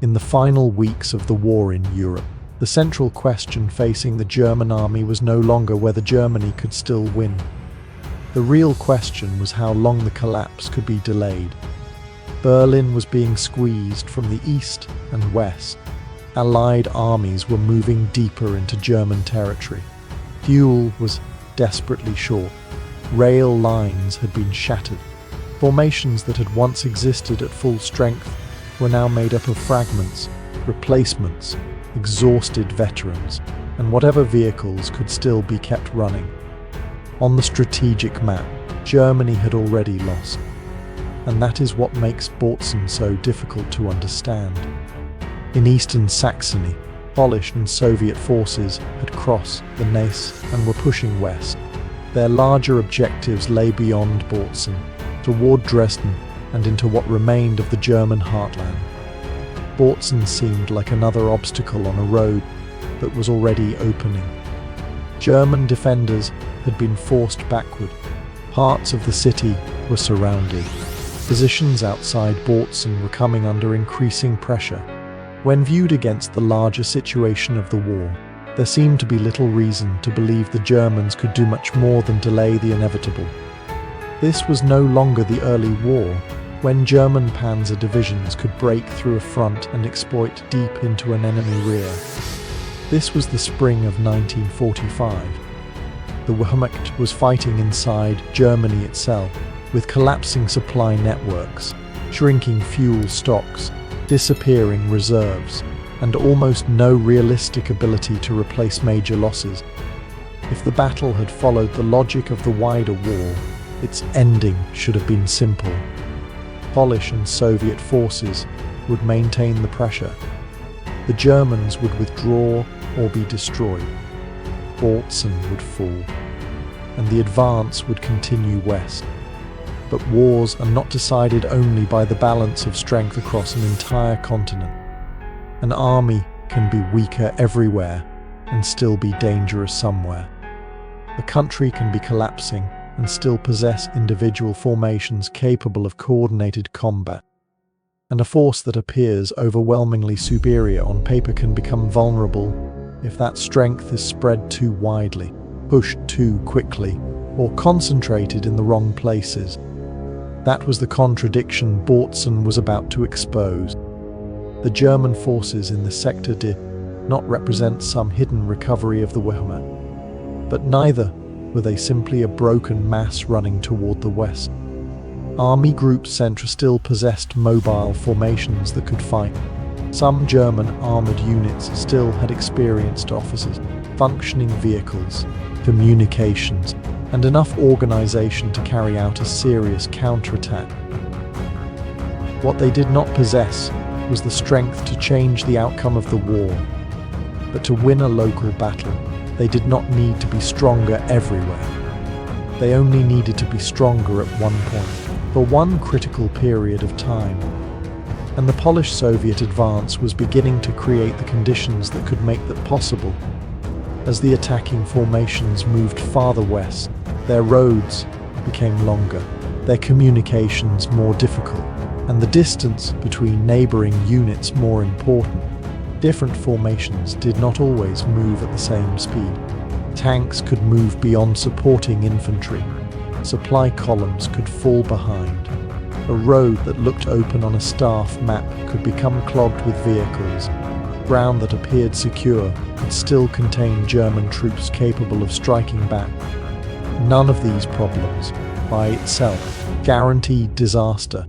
In the final weeks of the war in Europe, the central question facing the German army was no longer whether Germany could still win. The real question was how long the collapse could be delayed. Berlin was being squeezed from the east and west. Allied armies were moving deeper into German territory. Fuel was desperately short. Rail lines had been shattered. Formations that had once existed at full strength were now made up of fragments, replacements, exhausted veterans, and whatever vehicles could still be kept running. On the strategic map, Germany had already lost. And that is what makes Bautzen so difficult to understand. In eastern Saxony, Polish and Soviet forces had crossed the Neisse and were pushing west. Their larger objectives lay beyond Bautzen, toward Dresden and into what remained of the German heartland. Bautzen seemed like another obstacle on a road that was already opening. German defenders had been forced backward. Parts of the city were surrounded. Positions outside Bautzen were coming under increasing pressure. When viewed against the larger situation of the war, there seemed to be little reason to believe the Germans could do much more than delay the inevitable. This was no longer the early war, when German panzer divisions could break through a front and exploit deep into an enemy rear. This was the spring of 1945. The Wehrmacht was fighting inside Germany itself, with collapsing supply networks, shrinking fuel stocks, disappearing reserves, and almost no realistic ability to replace major losses. If the battle had followed the logic of the wider war, its ending should have been simple. Polish and Soviet forces would maintain the pressure. The Germans would withdraw or be destroyed. Bautzen would fall, and the advance would continue west. But wars are not decided only by the balance of strength across an entire continent. An army can be weaker everywhere and still be dangerous somewhere. A country can be collapsing and still possess individual formations capable of coordinated combat. And a force that appears overwhelmingly superior on paper can become vulnerable if that strength is spread too widely, pushed too quickly, or concentrated in the wrong places. That was the contradiction Bautzen was about to expose. The German forces in the sector did not represent some hidden recovery of the Wehrmacht, but neither were they simply a broken mass running toward the west. Army Group Centre still possessed mobile formations that could fight. Some German armoured units still had experienced officers, functioning vehicles, communications, and enough organisation to carry out a serious counterattack. What they did not possess was the strength to change the outcome of the war. But to win a local battle, they did not need to be stronger everywhere. They only needed to be stronger at one point, for one critical period of time. And the Polish-Soviet advance was beginning to create the conditions that could make that possible. As the attacking formations moved farther west, their roads became longer, their communications more difficult, and the distance between neighbouring units more important. Different formations did not always move at the same speed. Tanks could move beyond supporting infantry. Supply columns could fall behind. A road that looked open on a staff map could become clogged with vehicles. Ground that appeared secure could still contain German troops capable of striking back. None of these problems, by itself, guaranteed disaster.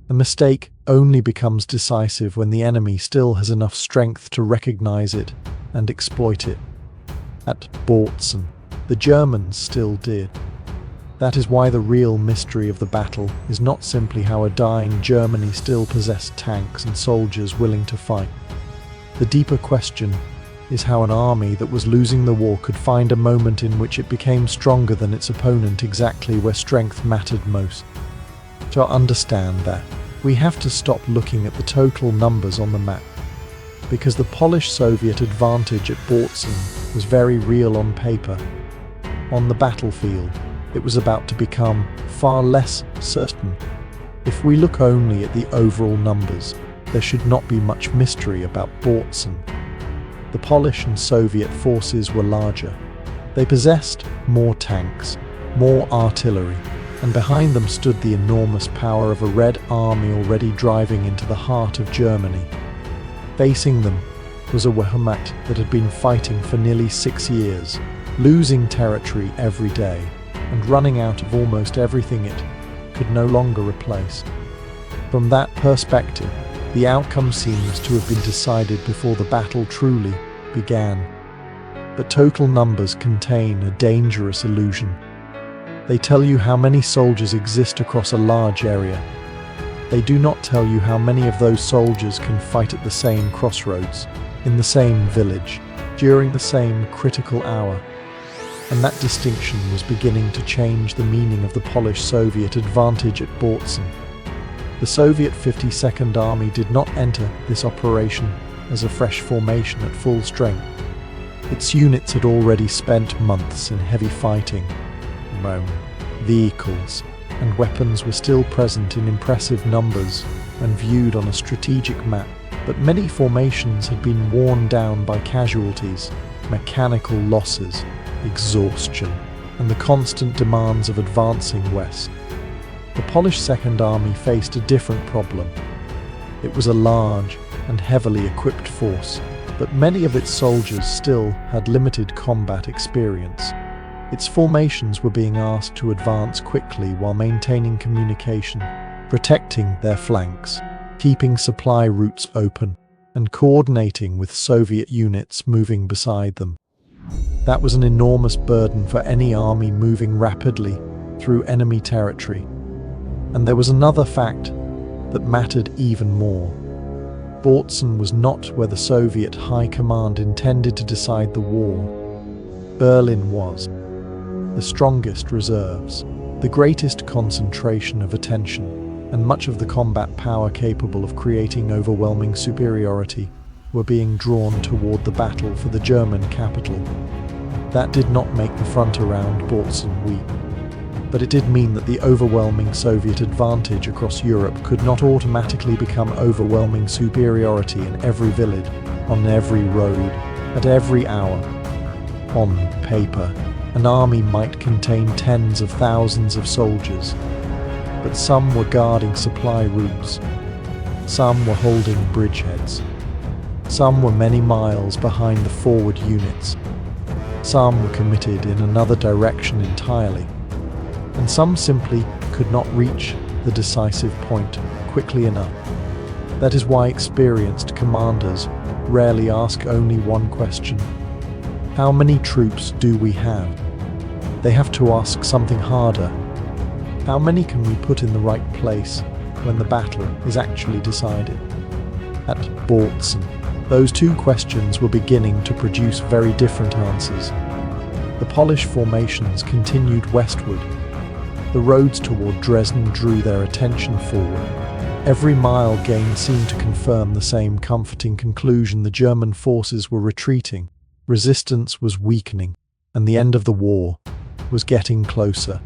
A mistake only becomes decisive when the enemy still has enough strength to recognize it and exploit it. At Bautzen, the Germans still did. That is why the real mystery of the battle is not simply how a dying Germany still possessed tanks and soldiers willing to fight. The deeper question is how an army that was losing the war could find a moment in which it became stronger than its opponent exactly where strength mattered most. To understand that, we have to stop looking at the total numbers on the map, because the Polish-Soviet advantage at Bautzen was very real on paper. On the battlefield, it was about to become far less certain. If we look only at the overall numbers, there should not be much mystery about Bautzen. The Polish and Soviet forces were larger. They possessed more tanks, more artillery, and behind them stood the enormous power of a Red Army already driving into the heart of Germany. Facing them was a Wehrmacht that had been fighting for nearly 6 years, losing territory every day, and running out of almost everything it could no longer replace. From that perspective, the outcome seems to have been decided before the battle truly began. But total numbers contain a dangerous illusion. They tell you how many soldiers exist across a large area. They do not tell you how many of those soldiers can fight at the same crossroads, in the same village, during the same critical hour. And that distinction was beginning to change the meaning of the Polish-Soviet advantage at Bautzen. The Soviet 52nd Army did not enter this operation as a fresh formation at full strength. Its units had already spent months in heavy fighting. Vehicles and weapons were still present in impressive numbers when viewed on a strategic map, but many formations had been worn down by casualties, mechanical losses, exhaustion, and the constant demands of advancing west. The Polish Second Army faced a different problem. It was a large and heavily equipped force, but many of its soldiers still had limited combat experience. Its formations were being asked to advance quickly while maintaining communication, protecting their flanks, keeping supply routes open, and coordinating with Soviet units moving beside them. That was an enormous burden for any army moving rapidly through enemy territory. And there was another fact that mattered even more. Bautzen was not where the Soviet High Command intended to decide the war. Berlin was. The strongest reserves, the greatest concentration of attention, and much of the combat power capable of creating overwhelming superiority were being drawn toward the battle for the German capital. That did not make the front around Bautzen weak. But it did mean that the overwhelming Soviet advantage across Europe could not automatically become overwhelming superiority in every village, on every road, at every hour. On paper, an army might contain tens of thousands of soldiers, but some were guarding supply routes, some were holding bridgeheads, some were many miles behind the forward units, some were committed in another direction entirely, and some simply could not reach the decisive point quickly enough. That is why experienced commanders rarely ask only one question: how many troops do we have? They have to ask something harder: how many can we put in the right place when the battle is actually decided? At Bautzen, those two questions were beginning to produce very different answers. The Polish formations continued westward. The roads toward Dresden drew their attention forward. Every mile gained seemed to confirm the same comforting conclusion: the German forces were retreating, resistance was weakening, and the end of the war was getting closer.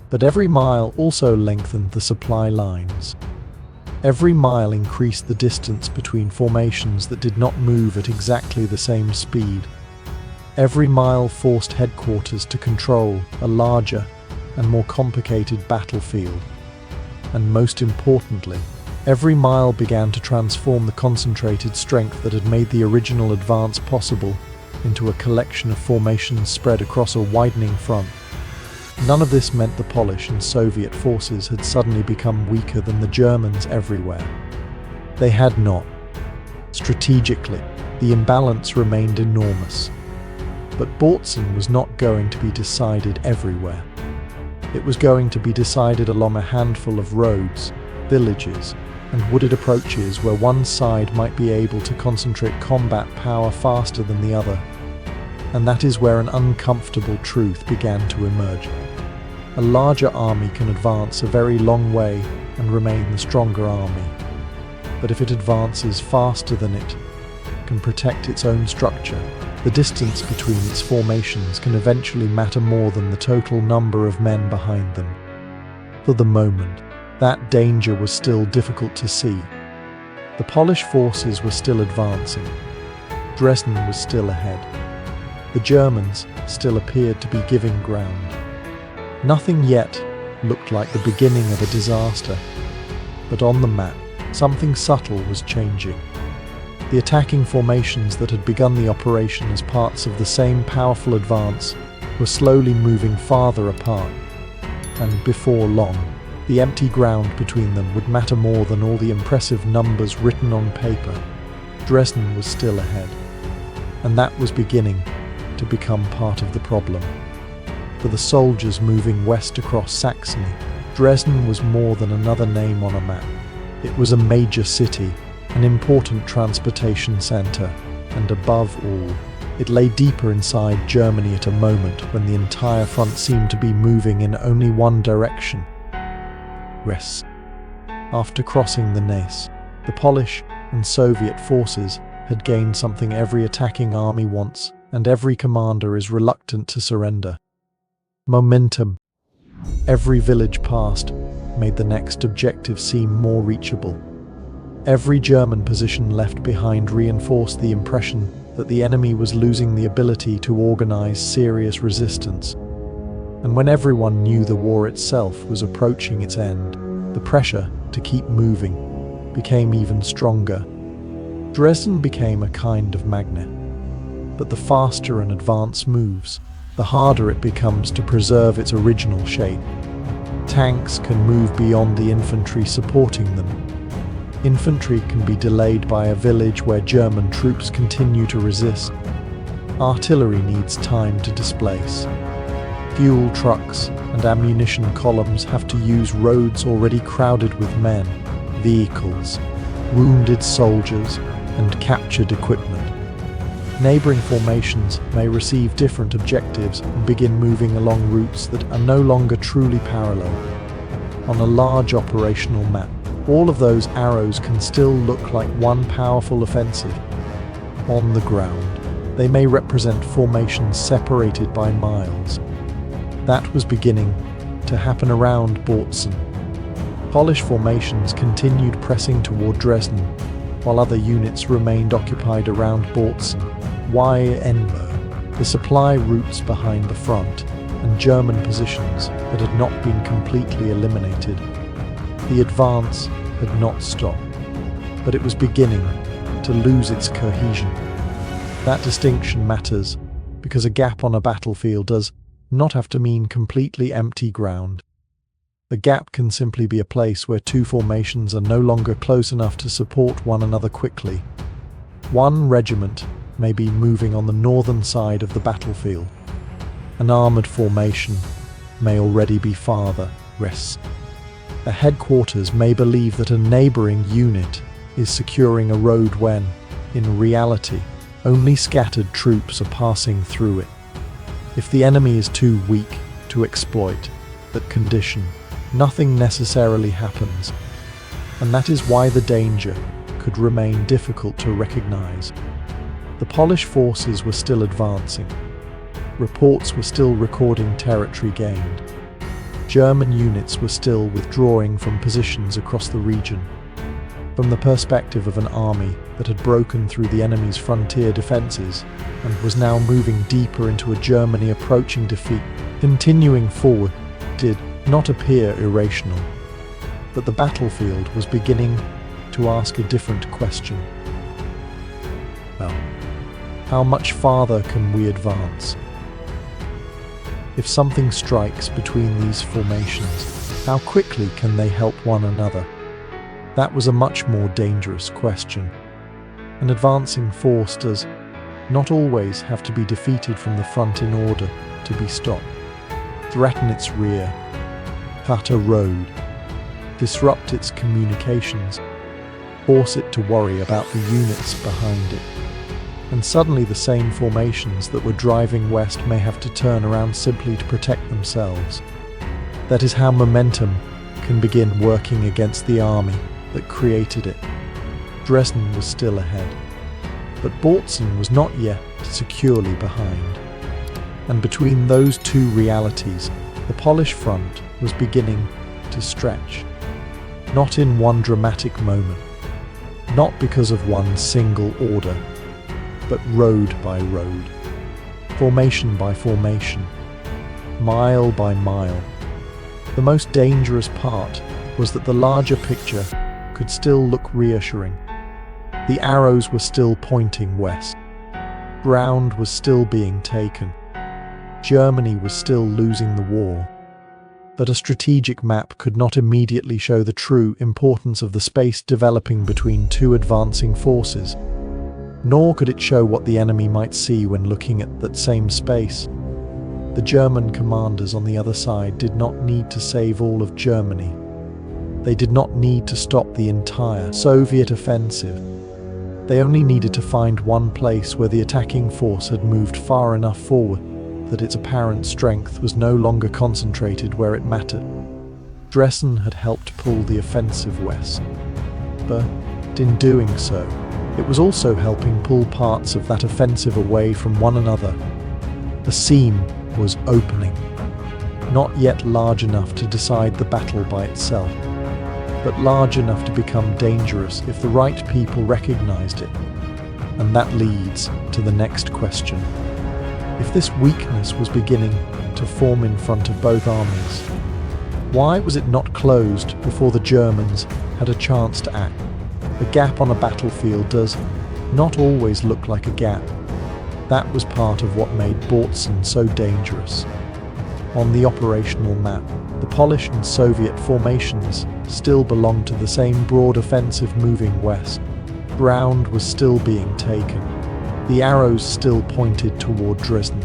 But every mile also lengthened the supply lines. Every mile increased the distance between formations that did not move at exactly the same speed. Every mile forced headquarters to control a larger and more complicated battlefield. And most importantly, every mile began to transform the concentrated strength that had made the original advance possible into a collection of formations spread across a widening front. None of this meant the Polish and Soviet forces had suddenly become weaker than the Germans everywhere. They had not. Strategically, the imbalance remained enormous. But Bautzen was not going to be decided everywhere. It was going to be decided along a handful of roads, villages, and wooded approaches where one side might be able to concentrate combat power faster than the other. And that is where an uncomfortable truth began to emerge. A larger army can advance a very long way and remain the stronger army. But if it advances faster than it can protect its own structure, the distance between its formations can eventually matter more than the total number of men behind them. For the moment, that danger was still difficult to see. The Polish forces were still advancing. Dresden was still ahead. The Germans still appeared to be giving ground. Nothing yet looked like the beginning of a disaster, but on the map, something subtle was changing. The attacking formations that had begun the operation as parts of the same powerful advance were slowly moving farther apart, and before long, the empty ground between them would matter more than all the impressive numbers written on paper. Dresden was still ahead, and that was beginning to become part of the problem. For the soldiers moving west across Saxony, Dresden was more than another name on a map. It was a major city, an important transportation center, and above all, it lay deeper inside Germany at a moment when the entire front seemed to be moving in only one direction: west. After crossing the Neisse, the Polish and Soviet forces had gained something every attacking army wants, and every commander is reluctant to surrender: momentum. Every village passed made the next objective seem more reachable. Every German position left behind reinforced the impression that the enemy was losing the ability to organize serious resistance. And when everyone knew the war itself was approaching its end, the pressure to keep moving became even stronger. Dresden became a kind of magnet. But the faster an advance moves, the harder it becomes to preserve its original shape. Tanks can move beyond the infantry supporting them. Infantry can be delayed by a village where German troops continue to resist. Artillery needs time to displace. Fuel trucks and ammunition columns have to use roads already crowded with men, vehicles, wounded soldiers, and captured equipment. Neighboring formations may receive different objectives and begin moving along routes that are no longer truly parallel. On a large operational map, all of those arrows can still look like one powerful offensive. On the ground, they may represent formations separated by miles. That was beginning to happen around Bautzen. Polish formations continued pressing toward Dresden, while other units remained occupied around Bautzen, WWII, the supply routes behind the front, and German positions that had not been completely eliminated. The advance had not stopped, but it was beginning to lose its cohesion. That distinction matters because a gap on a battlefield does not have to mean completely empty ground. The gap can simply be a place where two formations are no longer close enough to support one another quickly. One regiment may be moving on the northern side of the battlefield. An armored formation may already be farther west. A headquarters may believe that a neighboring unit is securing a road when, in reality, only scattered troops are passing through it. If the enemy is too weak to exploit that condition, nothing necessarily happens, and that is why the danger could remain difficult to recognize. The Polish forces were still advancing. Reports were still recording territory gained. German units were still withdrawing from positions across the region. From the perspective of an army that had broken through the enemy's frontier defenses and was now moving deeper into a Germany approaching defeat, continuing forward did not appear irrational. But the battlefield was beginning to ask a different question. Well, how much farther can we advance? If something strikes between these formations, how quickly can they help one another? That was a much more dangerous question. An advancing force does not always have to be defeated from the front in order to be stopped. Threaten its rear, cut a road, disrupt its communications, force it to worry about the units behind it. And suddenly the same formations that were driving west may have to turn around simply to protect themselves. That is how momentum can begin working against the army that created it. Dresden was still ahead, but Bautzen was not yet securely behind. And between those two realities, the Polish front was beginning to stretch. Not in one dramatic moment, not because of one single order, but road by road, formation by formation, mile by mile. The most dangerous part was that the larger picture could still look reassuring. The arrows were still pointing west. Ground was still being taken. Germany was still losing the war. But a strategic map could not immediately show the true importance of the space developing between two advancing forces, nor could it show what the enemy might see when looking at that same space. The German commanders on the other side did not need to save all of Germany. They did not need to stop the entire Soviet offensive. They only needed to find one place where the attacking force had moved far enough forward that its apparent strength was no longer concentrated where it mattered. Dresden had helped pull the offensive west, but in doing so, it was also helping pull parts of that offensive away from one another. A seam was opening, not yet large enough to decide the battle by itself, but large enough to become dangerous if the right people recognized it. And that leads to the next question. If this weakness was beginning to form in front of both armies, why was it not closed before the Germans had a chance to act? A gap on a battlefield does not always look like a gap. That was part of what made Bautzen so dangerous. On the operational map, the Polish and Soviet formations still belonged to the same broad offensive moving west. Ground was still being taken. The arrows still pointed toward Dresden.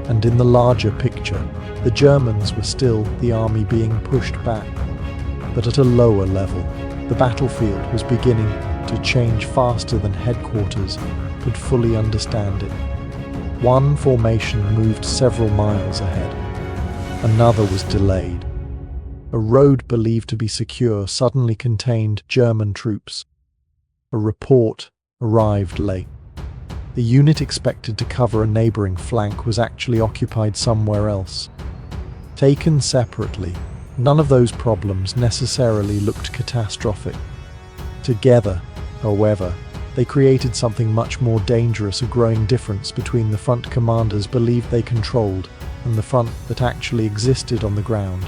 And in the larger picture, the Germans were still the army being pushed back. But at a lower level, the battlefield was beginning to change faster than headquarters could fully understand it. One formation moved several miles ahead. Another was delayed. A road believed to be secure suddenly contained German troops. A report arrived late. The unit expected to cover a neighboring flank was actually occupied somewhere else. Taken separately, none of those problems necessarily looked catastrophic. Together, however, they created something much more dangerous, a growing difference between the front commanders believed they controlled and the front that actually existed on the ground.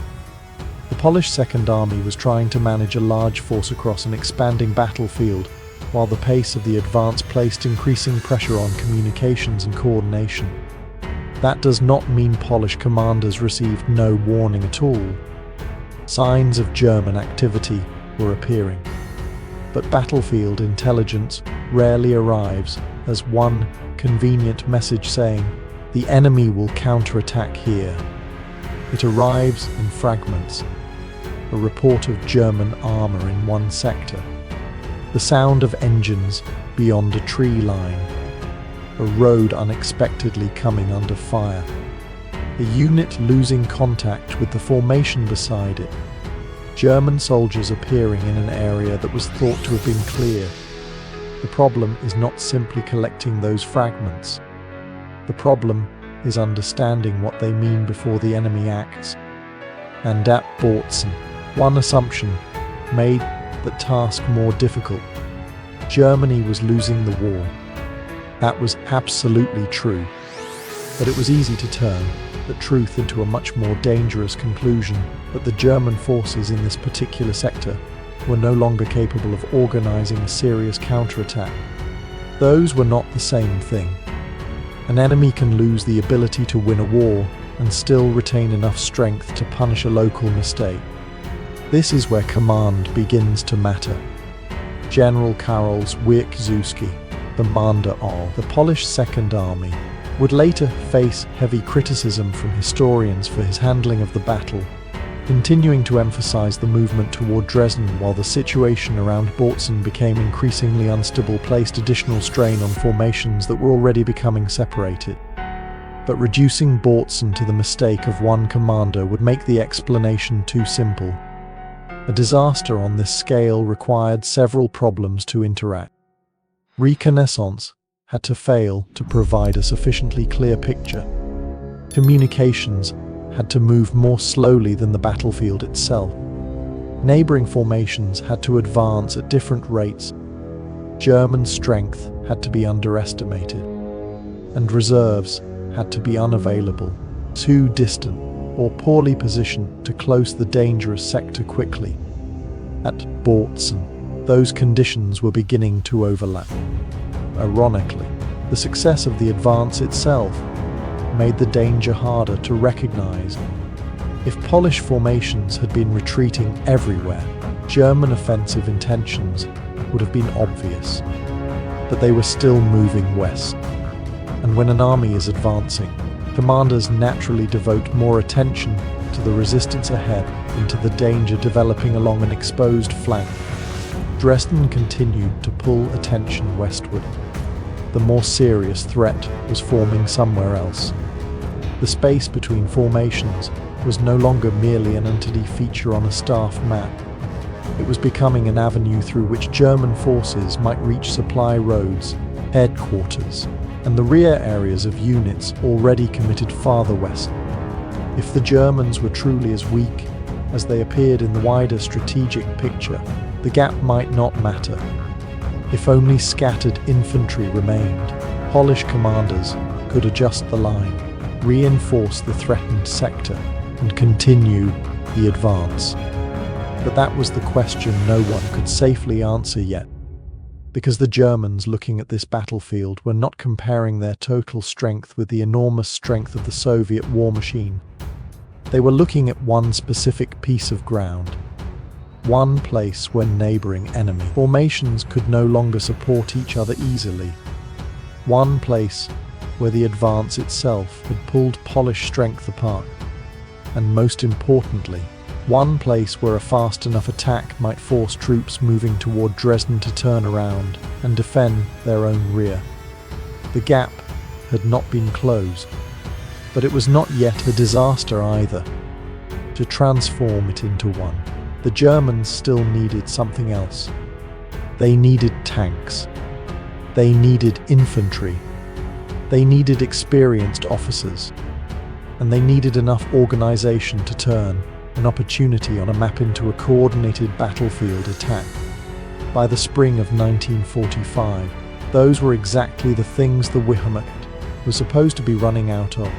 The Polish Second Army was trying to manage a large force across an expanding battlefield, while the pace of the advance placed increasing pressure on communications and coordination. That does not mean Polish commanders received no warning at all. Signs of German activity were appearing. But battlefield intelligence rarely arrives as one convenient message saying, "The enemy will counterattack here." It arrives in fragments. A report of German armor in one sector. The sound of engines beyond a tree line. A road unexpectedly coming under fire. A unit losing contact with the formation beside it. German soldiers appearing in an area that was thought to have been clear. The problem is not simply collecting those fragments. The problem is understanding what they mean before the enemy acts. And at Bautzen, one assumption made the task more difficult. Germany was losing the war. That was absolutely true. But it was easy to turn the truth into a much more dangerous conclusion that the German forces in this particular sector were no longer capable of organizing a serious counterattack. Those were not the same thing. An enemy can lose the ability to win a war and still retain enough strength to punish a local mistake. This is where command begins to matter. General Karol Wierzbicki, commander of the Polish Second Army, would later face heavy criticism from historians for his handling of the battle, continuing to emphasize the movement toward Dresden while the situation around Bautzen became increasingly unstable, placed additional strain on formations that were already becoming separated. But reducing Bautzen to the mistake of one commander would make the explanation too simple. A disaster on this scale required several problems to interact. Reconnaissance had to fail to provide a sufficiently clear picture. Communications had to move more slowly than the battlefield itself. Neighboring formations had to advance at different rates. German strength had to be underestimated, and reserves had to be unavailable, too distant or poorly positioned to close the dangerous sector quickly. At Bautzen, those conditions were beginning to overlap. Ironically, the success of the advance itself made the danger harder to recognize. If Polish formations had been retreating everywhere, German offensive intentions would have been obvious. But they were still moving west. And when an army is advancing, commanders naturally devote more attention to the resistance ahead than to the danger developing along an exposed flank. Dresden continued to pull attention westward. The more serious threat was forming somewhere else. The space between formations was no longer merely an entity feature on a staff map. It was becoming an avenue through which German forces might reach supply roads, headquarters, and the rear areas of units already committed farther west. If the Germans were truly as weak as they appeared in the wider strategic picture, the gap might not matter. If only scattered infantry remained, Polish commanders could adjust the line, reinforce the threatened sector, and continue the advance. But that was the question no one could safely answer yet, because the Germans looking at this battlefield were not comparing their total strength with the enormous strength of the Soviet war machine. They were looking at one specific piece of ground, one place where neighboring enemy formations could no longer support each other easily, one place where the advance itself had pulled Polish strength apart, and most importantly, one place where a fast enough attack might force troops moving toward Dresden to turn around and defend their own rear. The gap had not been closed, but it was not yet a disaster either. To transform it into one, the Germans still needed something else. They needed tanks. They needed infantry. They needed experienced officers. And they needed enough organization to turn an opportunity on a map into a coordinated battlefield attack. By the spring of 1945, those were exactly the things the Wehrmacht was supposed to be running out of.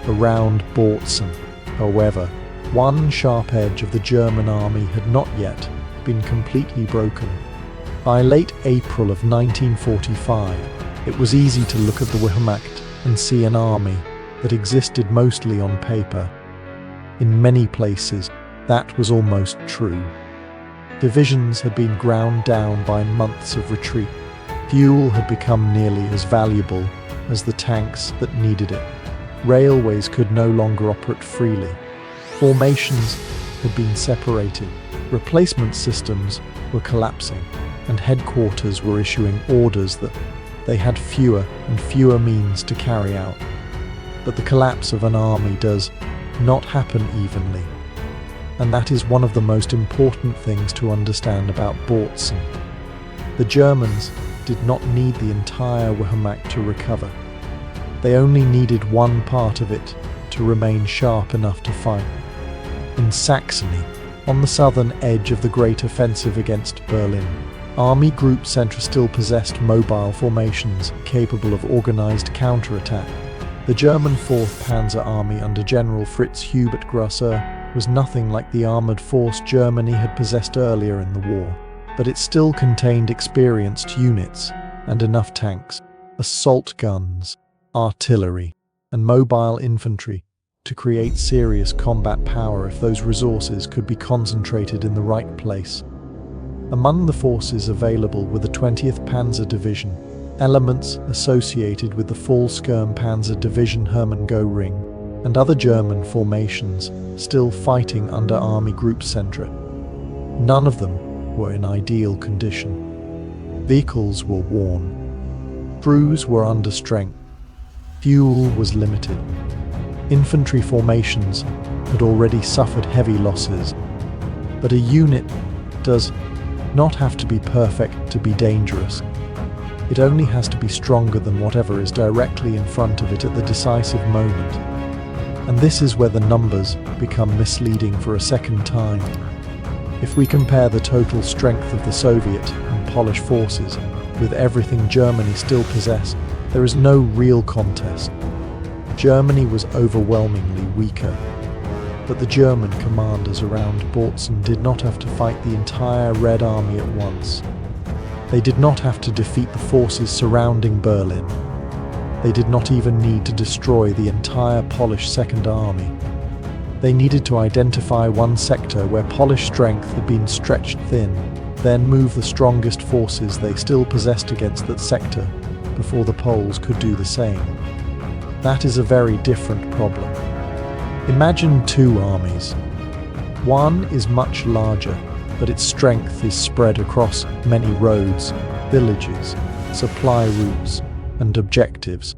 Around Bautzen, however, one sharp edge of the German army had not yet been completely broken. By late April of 1945, it was easy to look at the Wehrmacht and see an army that existed mostly on paper. In many places, that was almost true. Divisions had been ground down by months of retreat. Fuel had become nearly as valuable as the tanks that needed it. Railways could no longer operate freely. Formations had been separated. Replacement systems were collapsing, and headquarters were issuing orders that they had fewer and fewer means to carry out. But the collapse of an army does not happen evenly, and that is one of the most important things to understand about Bautzen. The Germans did not need the entire Wehrmacht to recover. They only needed one part of it to remain sharp enough to fight. In Saxony, on the southern edge of the Great Offensive against Berlin, Army Group Centre still possessed mobile formations capable of organized counterattack. The German 4th Panzer Army under General Fritz Hubert Grosser was nothing like the armoured force Germany had possessed earlier in the war, but it still contained experienced units and enough tanks, assault guns, artillery, and mobile infantry to create serious combat power if those resources could be concentrated in the right place. Among the forces available were the 20th Panzer Division, elements associated with the Volkssturm Panzer Division Hermann Göring, and other German formations still fighting under Army Group Centre. None of them were in ideal condition. Vehicles were worn. Crews were under strength. Fuel was limited. Infantry formations had already suffered heavy losses. But a unit does not have to be perfect to be dangerous. It only has to be stronger than whatever is directly in front of it at the decisive moment. And this is where the numbers become misleading for a second time. If we compare the total strength of the Soviet and Polish forces, with everything Germany still possessed, there is no real contest. Germany was overwhelmingly weaker, but the German commanders around Bautzen did not have to fight the entire Red Army at once. They did not have to defeat the forces surrounding Berlin. They did not even need to destroy the entire Polish Second Army. They needed to identify one sector where Polish strength had been stretched thin, then move the strongest forces they still possessed against that sector before the Poles could do the same. That is a very different problem. Imagine two armies. One is much larger, but its strength is spread across many roads, villages, supply routes, and objectives.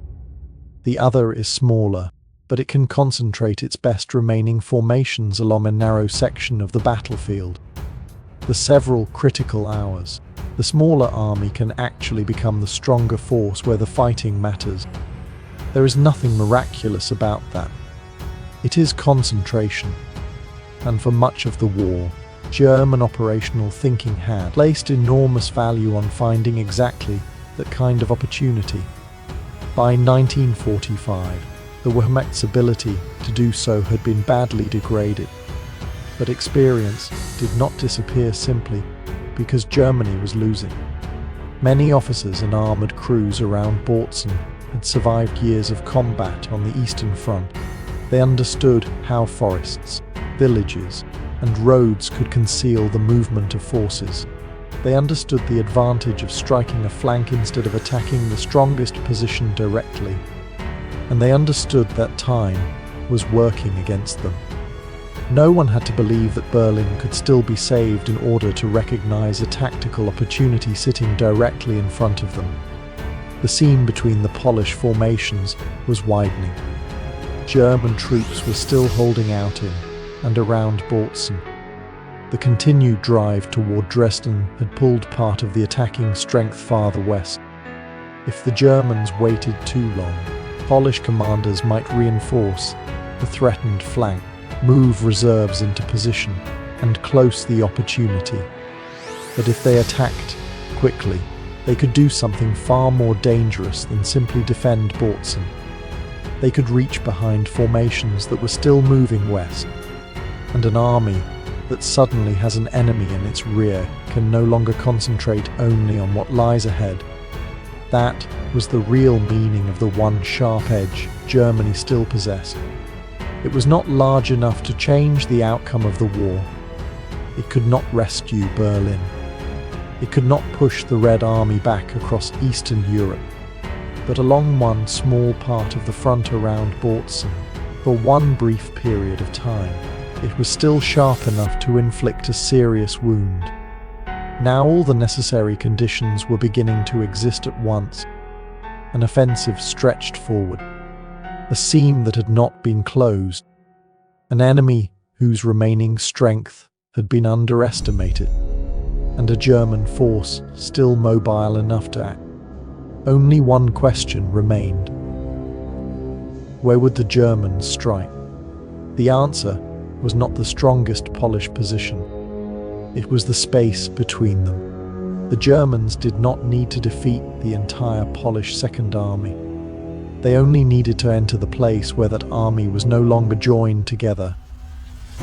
The other is smaller, but it can concentrate its best remaining formations along a narrow section of the battlefield. For several critical hours, the smaller army can actually become the stronger force where the fighting matters. There is nothing miraculous about that. It is concentration. And for much of the war, German operational thinking had placed enormous value on finding exactly that kind of opportunity. By 1945, the Wehrmacht's ability to do so had been badly degraded. But experience did not disappear simply because Germany was losing. Many officers and armoured crews around Bautzen had survived years of combat on the Eastern Front. They understood how forests, villages, and roads could conceal the movement of forces. They understood the advantage of striking a flank instead of attacking the strongest position directly. And they understood that time was working against them. No one had to believe that Berlin could still be saved in order to recognize a tactical opportunity sitting directly in front of them. The seam between the Polish formations was widening. German troops were still holding out in and around Bautzen. The continued drive toward Dresden had pulled part of the attacking strength farther west. If the Germans waited too long, Polish commanders might reinforce the threatened flank, move reserves into position, and close the opportunity. But if they attacked quickly, they could do something far more dangerous than simply defend Bautzen. They could reach behind formations that were still moving west, and an army that suddenly has an enemy in its rear can no longer concentrate only on what lies ahead. That was the real meaning of the one sharp edge Germany still possessed. It was not large enough to change the outcome of the war. It could not rescue Berlin. It could not push the Red Army back across Eastern Europe. But along one small part of the front around Bautzen, for one brief period of time, it was still sharp enough to inflict a serious wound. Now all the necessary conditions were beginning to exist at once. An offensive stretched forward. A seam that had not been closed. An enemy whose remaining strength had been underestimated. And a German force still mobile enough to act. Only one question remained. Where would the Germans strike? The answer was not the strongest Polish position. It was the space between them. The Germans did not need to defeat the entire Polish Second Army. They only needed to enter the place where that army was no longer joined together.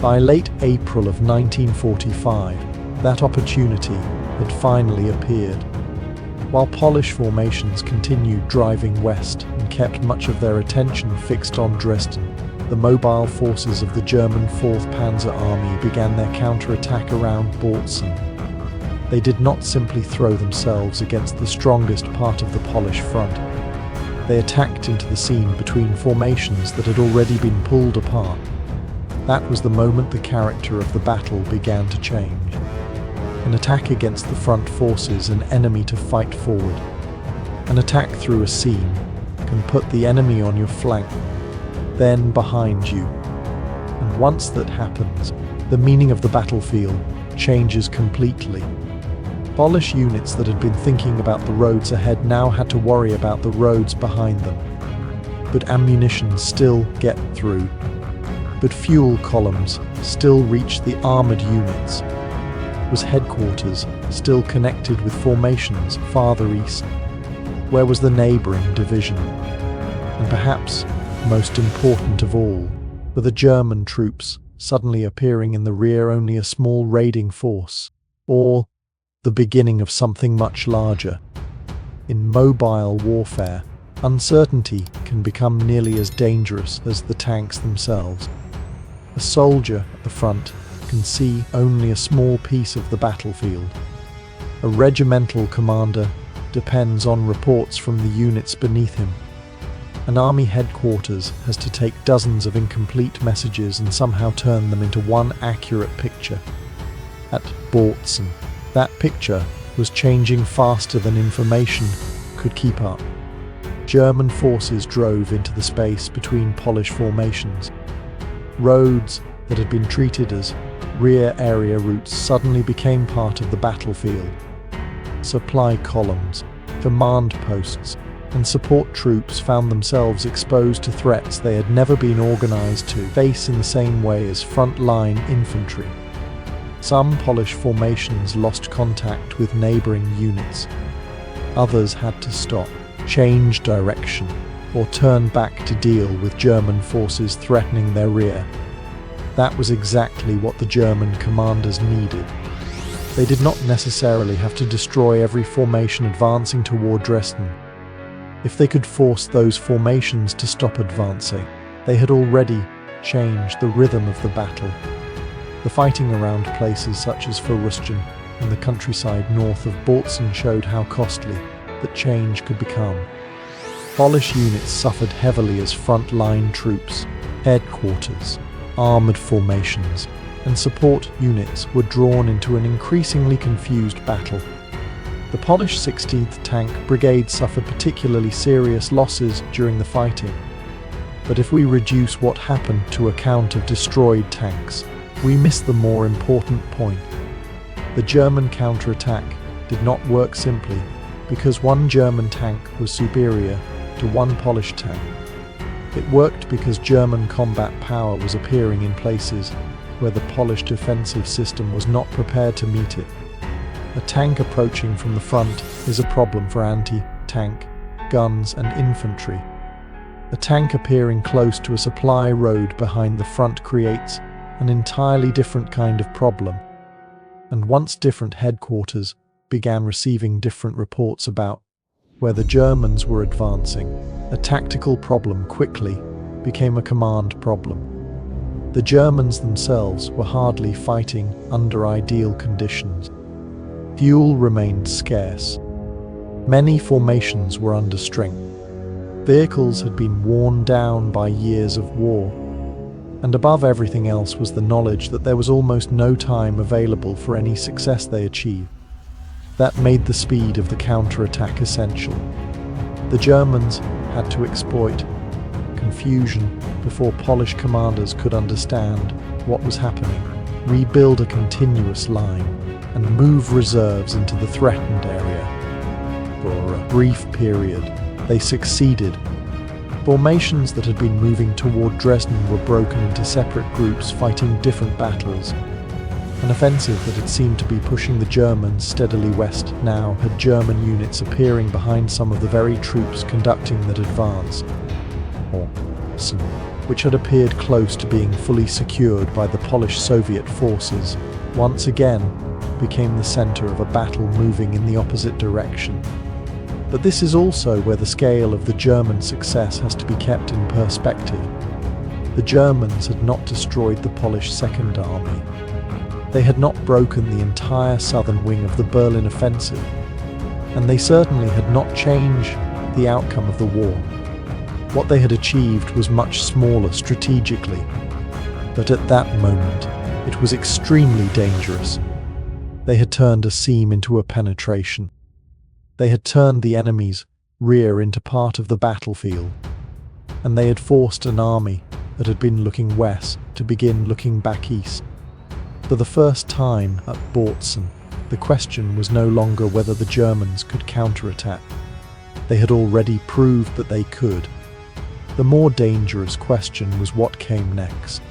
By late April of 1945, that opportunity had finally appeared. While Polish formations continued driving west and kept much of their attention fixed on Dresden, the mobile forces of the German 4th Panzer Army began their counterattack around Bautzen. They did not simply throw themselves against the strongest part of the Polish front. They attacked into the seam between formations that had already been pulled apart. That was the moment the character of the battle began to change. An attack against the front forces an enemy to fight forward. An attack through a seam can put the enemy on your flank, then behind you. And once that happens, the meaning of the battlefield changes completely. Polish units that had been thinking about the roads ahead now had to worry about the roads behind them. But ammunition still get through. But fuel columns still reach the armoured units. Was headquarters still connected with formations farther east? Where was the neighboring division? And perhaps, most important of all, were the German troops suddenly appearing in the rear only a small raiding force, or the beginning of something much larger? In mobile warfare, uncertainty can become nearly as dangerous as the tanks themselves. A soldier at the front can see only a small piece of the battlefield. A regimental commander depends on reports from the units beneath him. An army headquarters has to take dozens of incomplete messages and somehow turn them into one accurate picture. At Bautzen, that picture was changing faster than information could keep up. German forces drove into the space between Polish formations. Roads that had been treated as rear area routes suddenly became part of the battlefield. Supply columns, command posts, and support troops found themselves exposed to threats they had never been organized to face in the same way as front-line infantry. Some Polish formations lost contact with neighboring units. Others had to stop, change direction, or turn back to deal with German forces threatening their rear. That was exactly what the German commanders needed. They did not necessarily have to destroy every formation advancing toward Dresden. If they could force those formations to stop advancing, they had already changed the rhythm of the battle. The fighting around places such as Verrustchen and the countryside north of Bautzen showed how costly that change could become. Polish units suffered heavily as front-line troops, headquarters, armoured formations, and support units were drawn into an increasingly confused battle. The Polish 16th Tank Brigade suffered particularly serious losses during the fighting. But if we reduce what happened to a count of destroyed tanks, we miss the more important point. The German counterattack did not work simply because one German tank was superior to one Polish tank. It worked because German combat power was appearing in places where the Polish defensive system was not prepared to meet it. A tank approaching from the front is a problem for anti-tank guns and infantry. A tank appearing close to a supply road behind the front creates an entirely different kind of problem. And once different headquarters began receiving different reports about where the Germans were advancing, a tactical problem quickly became a command problem. The Germans themselves were hardly fighting under ideal conditions. Fuel remained scarce. Many formations were under strength. Vehicles had been worn down by years of war. And above everything else was the knowledge that there was almost no time available for any success they achieved. That made the speed of the counterattack essential. The Germans had to exploit confusion before Polish commanders could understand what was happening, rebuild a continuous line, and move reserves into the threatened area. For a brief period, they succeeded. Formations that had been moving toward Dresden were broken into separate groups fighting different battles. An offensive that had seemed to be pushing the Germans steadily west now had German units appearing behind some of the very troops conducting that advance, or which had appeared close to being fully secured by the Polish-Soviet forces, once again became the center of a battle moving in the opposite direction. But this is also where the scale of the German success has to be kept in perspective. The Germans had not destroyed the Polish Second Army. They had not broken the entire southern wing of the Berlin offensive, and they certainly had not changed the outcome of the war. What they had achieved was much smaller strategically, but at that moment it was extremely dangerous. They had turned a seam into a penetration. They had turned the enemy's rear into part of the battlefield, and they had forced an army that had been looking west to begin looking back east. For the first time at Bautzen, the question was no longer whether the Germans could counterattack. They had already proved that they could. The more dangerous question was what came next.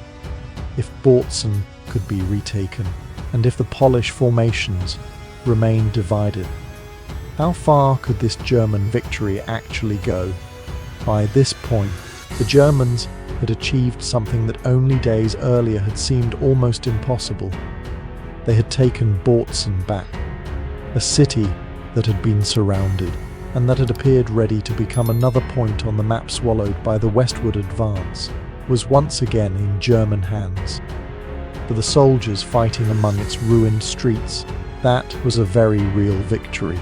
If Bautzen could be retaken, And if the Polish formations remained divided, how far could this German victory actually go? By this point, the Germans had achieved something that only days earlier had seemed almost impossible. They had taken Bautzen back, a city that had been surrounded and that had appeared ready to become another point on the map swallowed by the westward advance, was once again in German hands. For the soldiers fighting among its ruined streets, that was a very real victory.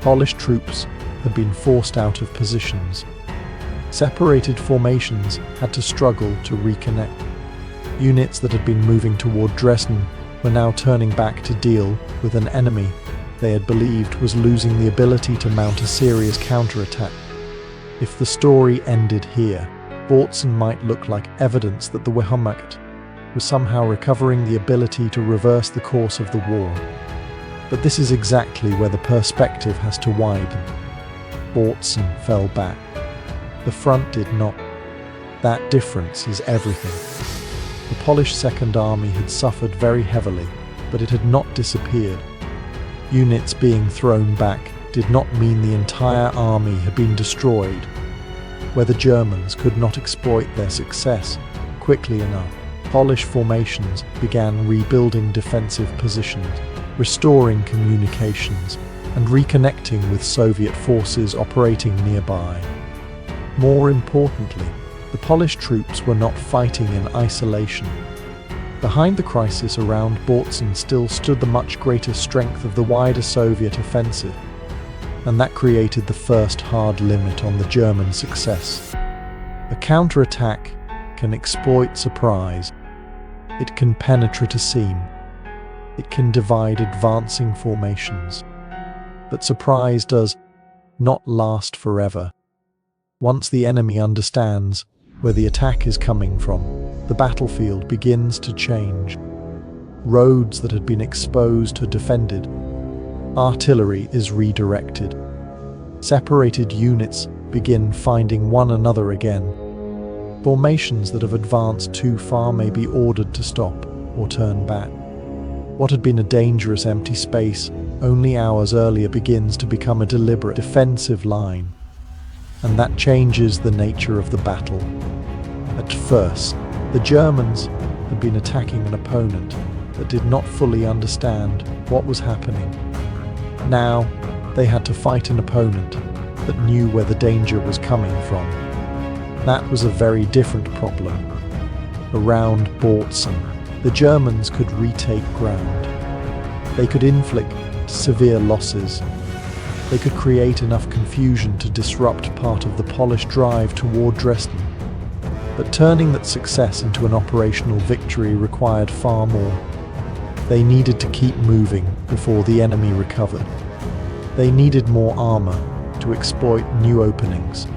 Polish troops had been forced out of positions. Separated formations had to struggle to reconnect. Units that had been moving toward Dresden were now turning back to deal with an enemy they had believed was losing the ability to mount a serious counterattack. If the story ended here, Bautzen might look like evidence that the Wehrmacht was somehow recovering the ability to reverse the course of the war. But this is exactly where the perspective has to widen. Bautzen fell back. The front did not. That difference is everything. The Polish Second Army had suffered very heavily, but it had not disappeared. Units being thrown back did not mean the entire army had been destroyed. Where the Germans could not exploit their success quickly enough, Polish formations began rebuilding defensive positions, restoring communications, and reconnecting with Soviet forces operating nearby. More importantly, the Polish troops were not fighting in isolation. Behind the crisis around Bautzen still stood the much greater strength of the wider Soviet offensive, and that created the first hard limit on the German success. A counterattack can exploit surprise. It can penetrate a seam. It can divide advancing formations. But surprise does not last forever. Once the enemy understands where the attack is coming from, the battlefield begins to change. Roads that had been exposed are defended. Artillery is redirected. Separated units begin finding one another again. Formations that have advanced too far may be ordered to stop or turn back. What had been a dangerous empty space only hours earlier begins to become a deliberate defensive line. And that changes the nature of the battle. At first, the Germans had been attacking an opponent that did not fully understand what was happening. Now, they had to fight an opponent that knew where the danger was coming from. That was a very different problem. Around Bautzen, the Germans could retake ground. They could inflict severe losses. They could create enough confusion to disrupt part of the Polish drive toward Dresden. But turning that success into an operational victory required far more. They needed to keep moving before the enemy recovered. They needed more armor to exploit new openings.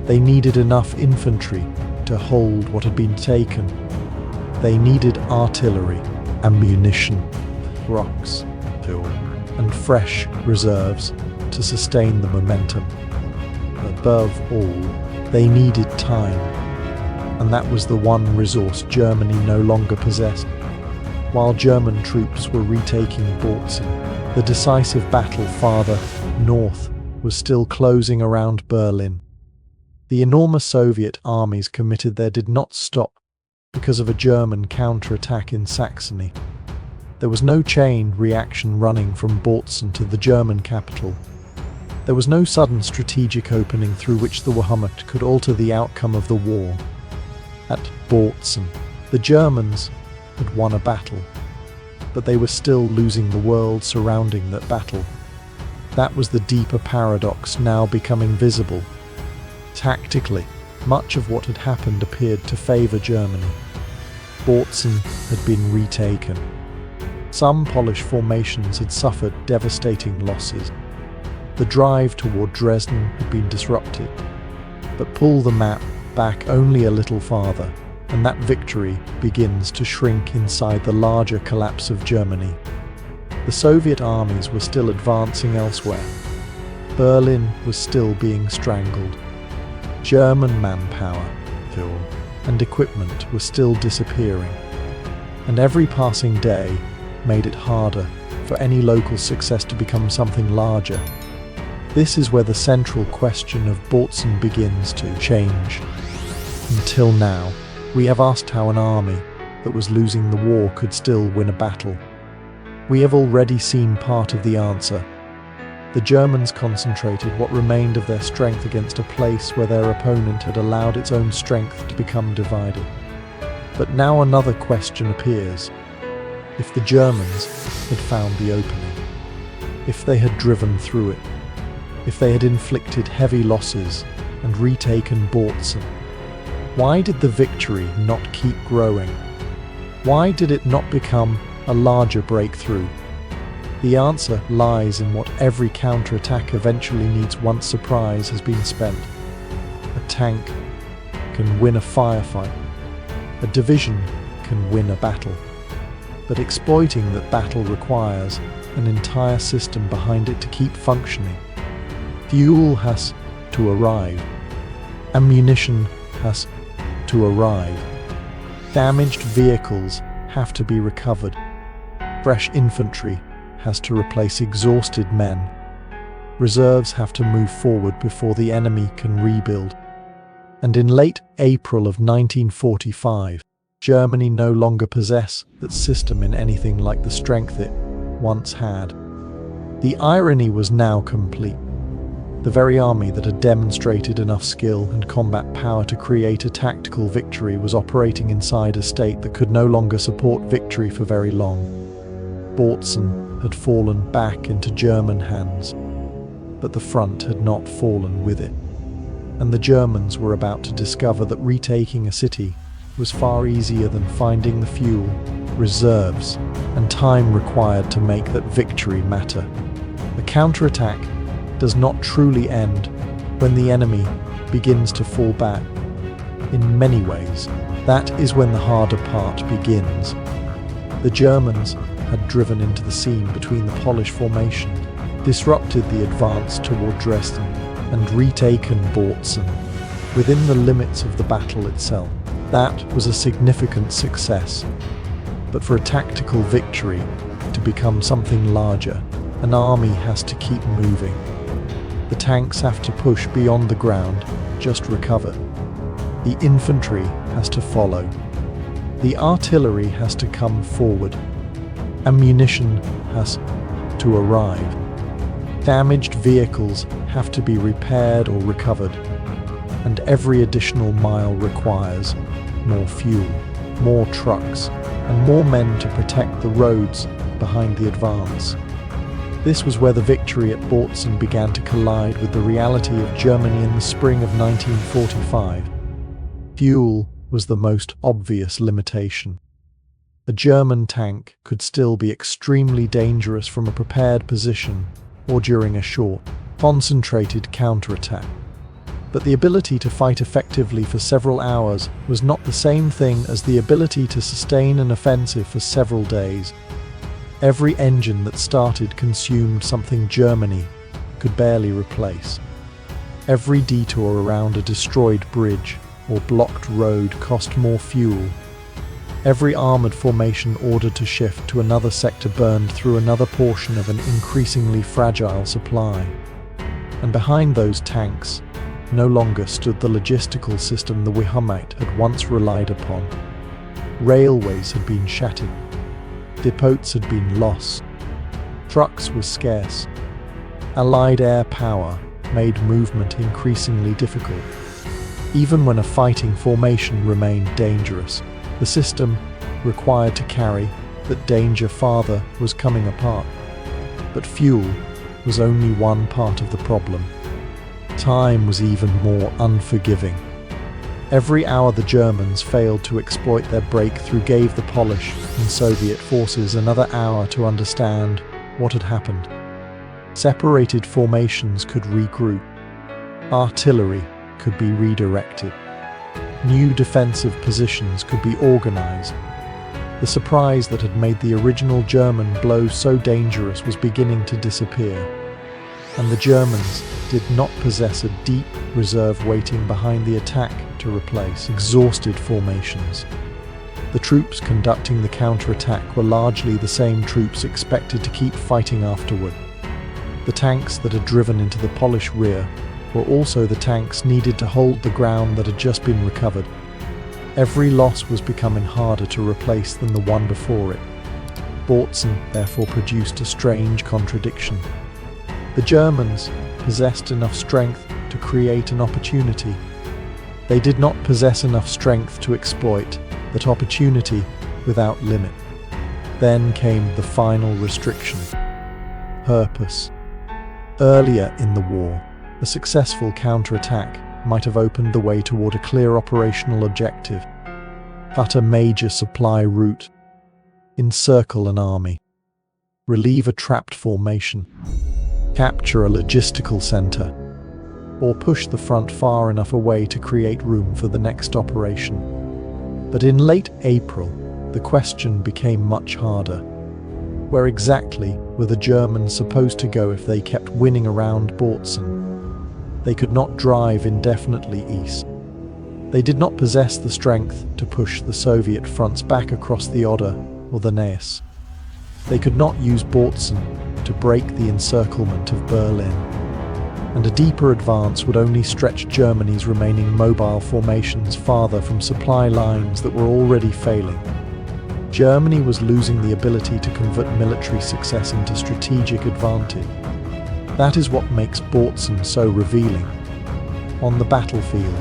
They needed enough infantry to hold what had been taken. They needed artillery, ammunition, rocks, and fresh reserves to sustain the momentum. Above all, they needed time, and that was the one resource Germany no longer possessed. While German troops were retaking Bautzen, the decisive battle farther north was still closing around Berlin. The enormous Soviet armies committed there did not stop because of a German counterattack in Saxony. There was no chain reaction running from Bautzen to the German capital. There was no sudden strategic opening through which the Wehrmacht could alter the outcome of the war. At Bautzen, the Germans had won a battle, but they were still losing the world surrounding that battle. That was the deeper paradox now becoming visible. Tactically, much of what had happened appeared to favor Germany. Bautzen had been retaken. Some Polish formations had suffered devastating losses. The drive toward Dresden had been disrupted. But pull the map back only a little farther, and that victory begins to shrink inside the larger collapse of Germany. The Soviet armies were still advancing elsewhere. Berlin was still being strangled. German manpower and equipment were still disappearing. And every passing day made it harder for any local success to become something larger. This is where the central question of Bautzen begins to change. Until now, we have asked how an army that was losing the war could still win a battle. We have already seen part of the answer. The Germans concentrated what remained of their strength against a place where their opponent had allowed its own strength to become divided. But now another question appears. If the Germans had found the opening, if they had driven through it, if they had inflicted heavy losses and retaken Bautzen, why did the victory not keep growing? Why did it not become a larger breakthrough? The answer lies in what every counterattack eventually needs once surprise has been spent. A tank can win a firefight. A division can win a battle. But exploiting that battle requires an entire system behind it to keep functioning. Fuel has to arrive. Ammunition has to arrive. Damaged vehicles have to be recovered. Fresh infantry has to replace exhausted men. Reserves have to move forward before the enemy can rebuild. And in late April of 1945, Germany no longer possessed that system in anything like the strength it once had. The irony was now complete. The very army that had demonstrated enough skill and combat power to create a tactical victory was operating inside a state that could no longer support victory for very long. Bautzen had fallen back into German hands, but the front had not fallen with it. And the Germans were about to discover that retaking a city was far easier than finding the fuel, reserves, and time required to make that victory matter. The counterattack does not truly end when the enemy begins to fall back. In many ways, that is when the harder part begins. The Germans had driven into the seam between the Polish formation, disrupted the advance toward Dresden, and retaken Bautzen. Within the limits of the battle itself, that was a significant success. But for a tactical victory to become something larger, an army has to keep moving. The tanks have to push beyond the ground, just recover. The infantry has to follow. The artillery has to come forward. Ammunition has to arrive. Damaged vehicles have to be repaired or recovered. And every additional mile requires more fuel, more trucks, and more men to protect the roads behind the advance. This was where the victory at Bautzen began to collide with the reality of Germany in the spring of 1945. Fuel was the most obvious limitation. A German tank could still be extremely dangerous from a prepared position or during a short, concentrated counterattack. But the ability to fight effectively for several hours was not the same thing as the ability to sustain an offensive for several days. Every engine that started consumed something Germany could barely replace. Every detour around a destroyed bridge or blocked road cost more fuel. Every armoured formation ordered to shift to another sector burned through another portion of an increasingly fragile supply. And behind those tanks no longer stood the logistical system the Wehrmacht had once relied upon. Railways had been shattered. Depots had been lost. Trucks were scarce. Allied air power made movement increasingly difficult. Even when a fighting formation remained dangerous, the system required to carry that danger farther was coming apart. But fuel was only one part of the problem. Time was even more unforgiving. Every hour the Germans failed to exploit their breakthrough gave the Polish and Soviet forces another hour to understand what had happened. Separated formations could regroup. Artillery could be redirected. New defensive positions could be organized. The surprise that had made the original German blow so dangerous was beginning to disappear. And the Germans did not possess a deep reserve waiting behind the attack to replace exhausted formations. The troops conducting the counterattack were largely the same troops expected to keep fighting afterward. The tanks that had driven into the Polish rear were also the tanks needed to hold the ground that had just been recovered. Every loss was becoming harder to replace than the one before it. Bautzen therefore produced a strange contradiction. The Germans possessed enough strength to create an opportunity. They did not possess enough strength to exploit that opportunity without limit. Then came the final restriction: purpose. Earlier in the war, a successful counterattack might have opened the way toward a clear operational objective: cut a major supply route, encircle an army, relieve a trapped formation, capture a logistical center, or push the front far enough away to create room for the next operation. But in late April, the question became much harder. Where exactly were the Germans supposed to go if they kept winning around Bautzen? They could not drive indefinitely east. They did not possess the strength to push the Soviet fronts back across the Oder or the Neisse. They could not use Bautzen to break the encirclement of Berlin. And a deeper advance would only stretch Germany's remaining mobile formations farther from supply lines that were already failing. Germany was losing the ability to convert military success into strategic advantage. That is what makes Bautzen so revealing. On the battlefield,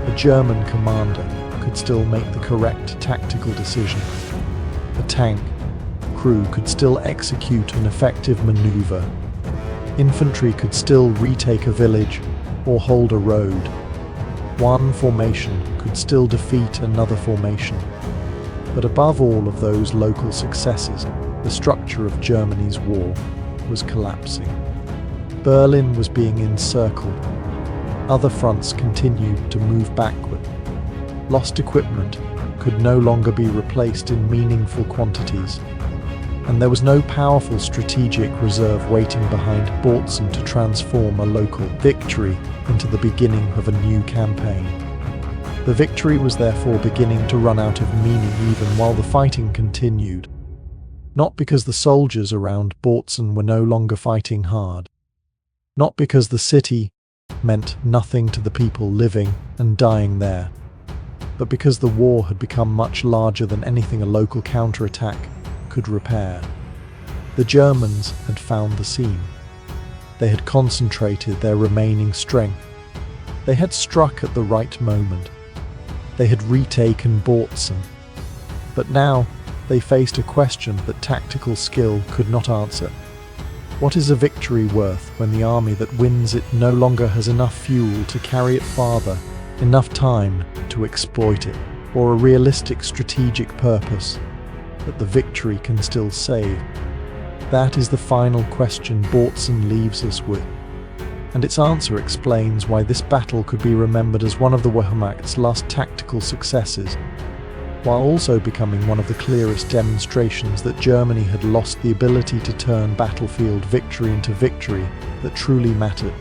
a German commander could still make the correct tactical decision. A tank crew could still execute an effective maneuver. Infantry could still retake a village or hold a road. One formation could still defeat another formation. But above all of those local successes, the structure of Germany's war was collapsing. Berlin was being encircled. Other fronts continued to move backward. Lost equipment could no longer be replaced in meaningful quantities. And there was no powerful strategic reserve waiting behind Bautzen to transform a local victory into the beginning of a new campaign. The victory was therefore beginning to run out of meaning even while the fighting continued. Not because the soldiers around Bautzen were no longer fighting hard. Not because the city meant nothing to the people living and dying there. But because the war had become much larger than anything a local counterattack could repair. The Germans had found the seam. They had concentrated their remaining strength. They had struck at the right moment. They had retaken Bautzen. But now they faced a question that tactical skill could not answer. What is a victory worth when the army that wins it no longer has enough fuel to carry it farther, enough time to exploit it, or a realistic strategic purpose that the victory can still save? That is the final question Bautzen leaves us with. And its answer explains why this battle could be remembered as one of the Wehrmacht's last tactical successes, while also becoming one of the clearest demonstrations that Germany had lost the ability to turn battlefield victory into victory that truly mattered.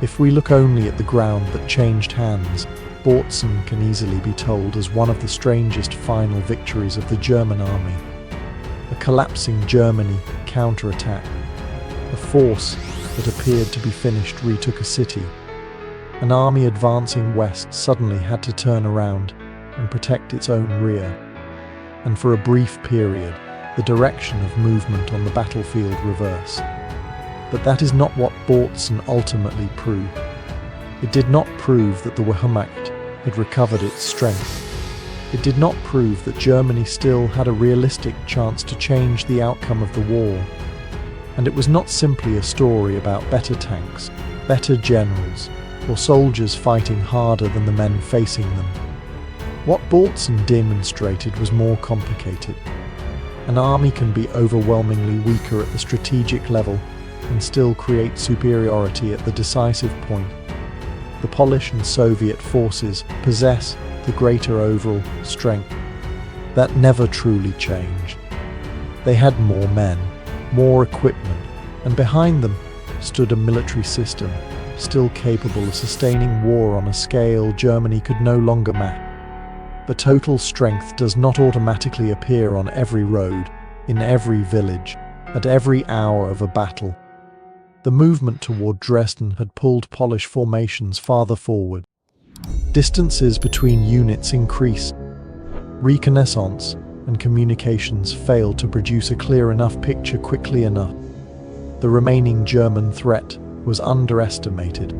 If we look only at the ground that changed hands, Bautzen can easily be told as one of the strangest final victories of the German army. A collapsing Germany counterattack. A force that appeared to be finished retook a city. An army advancing west suddenly had to turn around and protect its own rear. And for a brief period, the direction of movement on the battlefield reversed. But that is not what Bautzen ultimately proved. It did not prove that the Wehrmacht had recovered its strength. It did not prove that Germany still had a realistic chance to change the outcome of the war. And it was not simply a story about better tanks, better generals, or soldiers fighting harder than the men facing them. What Bautzen demonstrated was more complicated. An army can be overwhelmingly weaker at the strategic level and still create superiority at the decisive point. The Polish and Soviet forces possess the greater overall strength. That never truly changed. They had more men, more equipment, and behind them stood a military system still capable of sustaining war on a scale Germany could no longer match. But total strength does not automatically appear on every road, in every village, at every hour of a battle. The movement toward Dresden had pulled Polish formations farther forward. Distances between units increased. Reconnaissance and communications failed to produce a clear enough picture quickly enough. The remaining German threat was underestimated,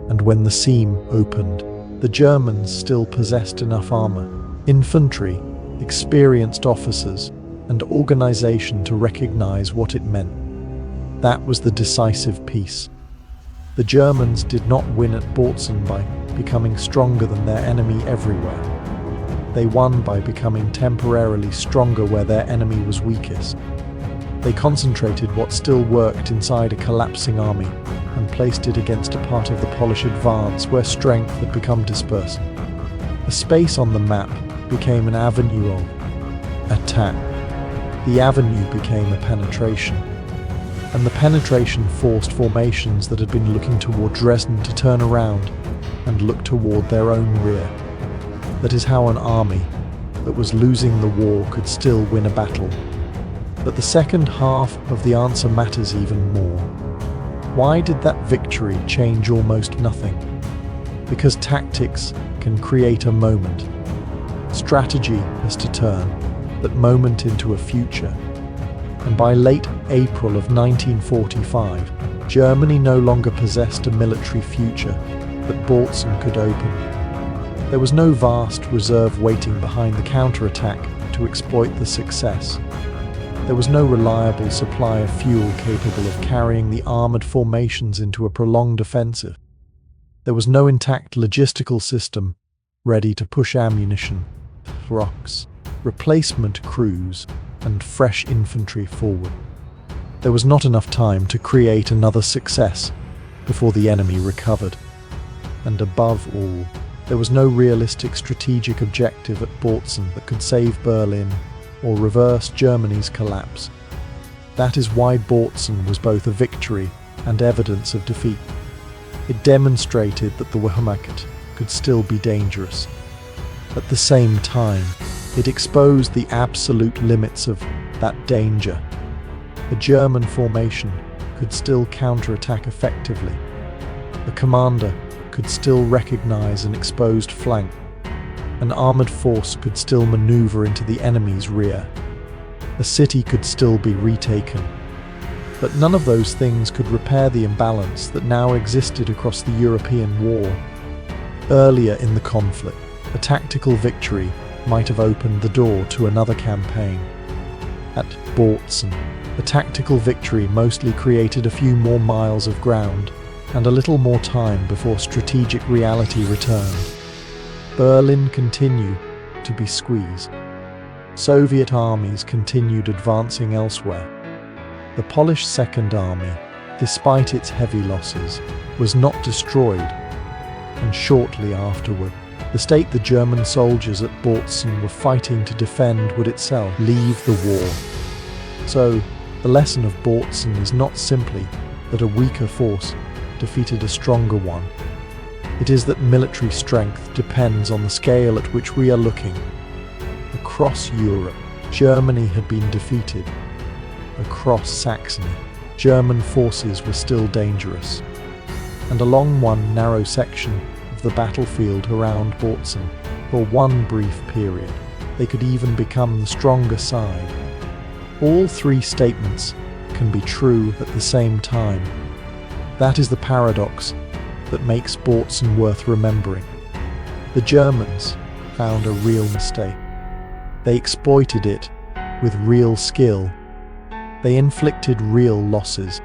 and when the seam opened, the Germans still possessed enough armor, infantry, experienced officers, and organization to recognize what it meant. That was the decisive piece. The Germans did not win at Bautzen by becoming stronger than their enemy everywhere. They won by becoming temporarily stronger where their enemy was weakest. They concentrated what still worked inside a collapsing army and placed it against a part of the Polish advance where strength had become dispersed. A space on the map became an avenue of attack. The avenue became a penetration, and the penetration forced formations that had been looking toward Dresden to turn around and look toward their own rear. That is how an army that was losing the war could still win a battle. But the second half of the answer matters even more. Why did that victory change almost nothing? Because tactics can create a moment. Strategy has to turn that moment into a future. And by late April of 1945, Germany no longer possessed a military future that Bautzen could open. There was no vast reserve waiting behind the counterattack to exploit the success. There was no reliable supply of fuel capable of carrying the armored formations into a prolonged offensive. There was no intact logistical system ready to push ammunition, rocks, replacement crews, and fresh infantry forward. There was not enough time to create another success before the enemy recovered. And above all, there was no realistic strategic objective at Bautzen that could save Berlin or reverse Germany's collapse. That is why Bautzen was both a victory and evidence of defeat. It demonstrated that the Wehrmacht could still be dangerous. At the same time, it exposed the absolute limits of that danger. A German formation could still counterattack effectively. A commander could still recognize an exposed flank. An armored force could still maneuver into the enemy's rear. A city could still be retaken. But none of those things could repair the imbalance that now existed across the European war. Earlier in the conflict, a tactical victory might have opened the door to another campaign. At Bautzen, a tactical victory mostly created a few more miles of ground and a little more time before strategic reality returned. Berlin continued to be squeezed. Soviet armies continued advancing elsewhere. The Polish Second Army, despite its heavy losses, was not destroyed, and shortly afterward, the state the German soldiers at Bautzen were fighting to defend would itself leave the war. So, the lesson of Bautzen is not simply that a weaker force defeated a stronger one. It is that military strength depends on the scale at which we are looking. Across Europe, Germany had been defeated. Across Saxony, German forces were still dangerous. And along one narrow section of the battlefield around Bautzen, for one brief period, they could even become the stronger side. All three statements can be true at the same time. That is the paradox that makes Bautzen worth remembering. The Germans found a real mistake. They exploited it with real skill. They inflicted real losses,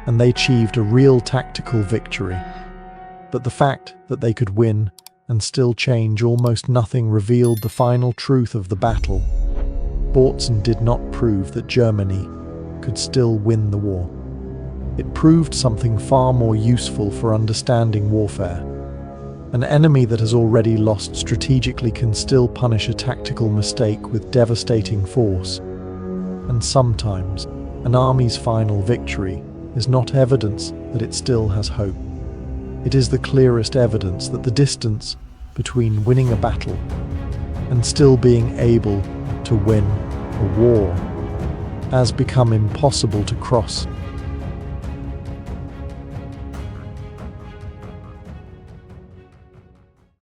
and they achieved a real tactical victory. But the fact that they could win and still change almost nothing revealed the final truth of the battle. Bautzen did not prove that Germany could still win the war. It proved something far more useful for understanding warfare. An enemy that has already lost strategically can still punish a tactical mistake with devastating force. And sometimes, an army's final victory is not evidence that it still has hope. It is the clearest evidence that the distance between winning a battle and still being able to win a war has become impossible to cross.